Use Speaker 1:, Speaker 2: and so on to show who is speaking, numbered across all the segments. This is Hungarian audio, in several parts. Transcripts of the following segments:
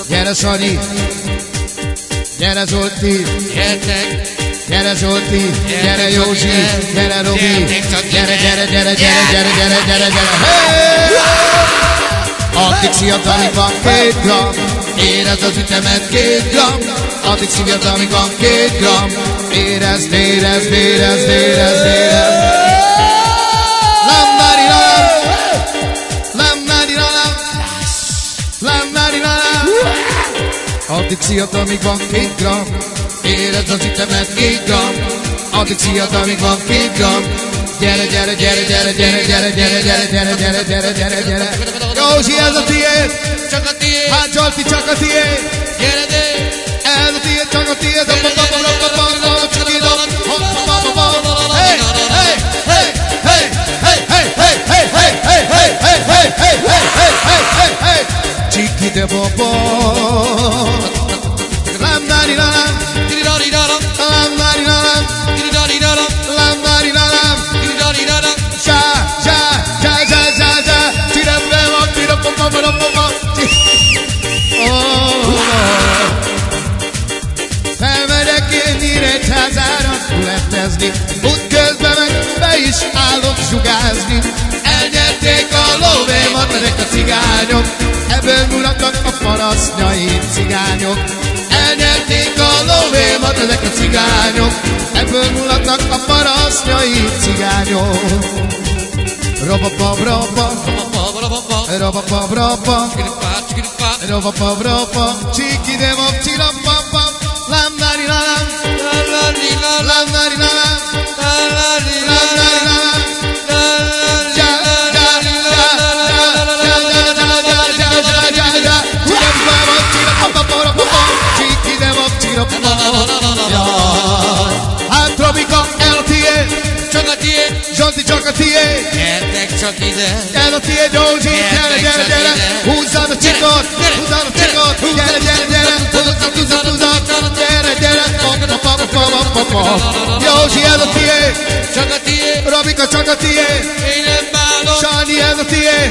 Speaker 1: Gyere Sanyi, gyere Zsolti,
Speaker 2: Gyertek,
Speaker 1: gyere Zsolti, gyere Józsi, gyere Robi, gyere, gyere, gyere, gyere, gyere, gyere, gyere, gyere, hey! Addig szívjad, amíg van 2 gram, érezd az ütemet 2 gram. Addig szívjad, amíg van 2 gram, érezd, érezd, érezd, érezd, érezd. Addig szívjad, amíg van 2 gram, érezd az ütemet 2 gram. Addig szívjad, amíg van 2 gram. Gyere, gyere, gyere, gyere, gyere, gyere, gyere, gyere, gyere, gyere, gyere, gyere, gyere. Józsi, ez a tiéd,
Speaker 2: csak a tiéd.
Speaker 1: hát Zsolti, csak a tiéd.
Speaker 2: Gyere, de
Speaker 1: Ez a tiéd, csak a tiéd. Csiki de bobo. Lamdari lalam,
Speaker 2: Tiri-dari-daram,
Speaker 1: lamdari lalam,
Speaker 2: tiri-dari-daram,
Speaker 1: lamdari lalam.
Speaker 2: tiri-dari-daram.
Speaker 1: Zsa, zsa, zsa, zsa, zsa, zsa. Tira-bra-bra, tira-bra-bra-bra-bra. Felmegyek én Nyíregyházára születezni, útközben meg be is állok sugázni. Elnyerték a lóvémat ezek a cigányok, ebből mulatnak a parasztnyai cigányok. Elnyerték a lóvémat ezek a cigányok, ebből mulatnak a parasztnyai cigányok. Rabapab-rapa, rabapab-rapa, rabapab-rapa, csiki-de-map, csirapapap, lam-dari-lalam, lam-dari-lalam, lam-dari-lalam. Hát Robika, el a tiéd,
Speaker 2: Csak a tiéd,
Speaker 1: Zsolti, csak a tiéd.
Speaker 2: gyertek csak ide.
Speaker 1: El a tiéd, Józsi, gyere, gyere, gyere. Húzzad a csikot, húzzad a csikot. Gyere, gyere, gyere, húzzad, húzzad, húzzad. Gyere, gyere, pa-pa-pa-pa-pa-pa. Józsi, ez a tiéd,
Speaker 2: Csak a tiéd,
Speaker 1: Robika, csak a tiéd.
Speaker 2: én nem bánok.
Speaker 1: Sanyi, ez a tiéd,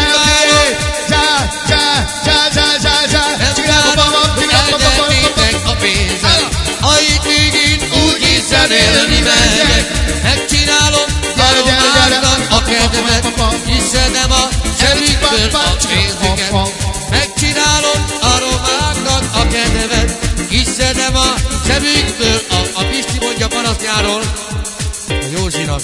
Speaker 1: ez a tiéd. Zsá, zsá, zsá, zsá, zsá, zsá. Csinálom,
Speaker 2: Elnyertétek a pénzem, amit még én úgy hiszen élni megyek. Megcsinálom aromáknak a kedvet, hiszedem a zsebükből a pénzüket. Megcsinálom aromáknak a kedvet, hiszedem a zsebükből a Pisti mondja parasztjáról a Józsinak.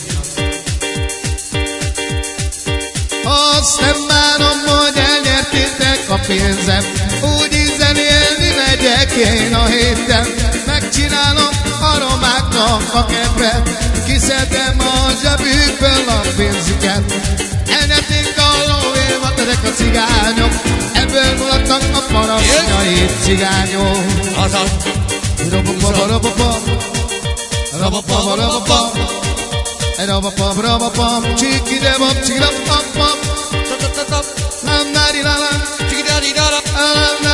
Speaker 1: Azt nem bánom, hogy elnyertétek a pénzem, úgy ízen élni megyek én a héten. Megcsinálom aromáknak a kedvet, kiszedem a zsebükből a pénzüket. Elnyerték a lóvémat ezek a cigányok, ebből mulatnak a parasztnyai cigányok.
Speaker 2: Azaz,
Speaker 1: Rabapapa, rabapapa, rabapapa, rabapapa, rabapapa, csiki-de-bap, csirapapap,
Speaker 2: tap-tap-tap-tap,
Speaker 1: lam-dari-lalam,
Speaker 2: csiki-dari-daram,
Speaker 1: lam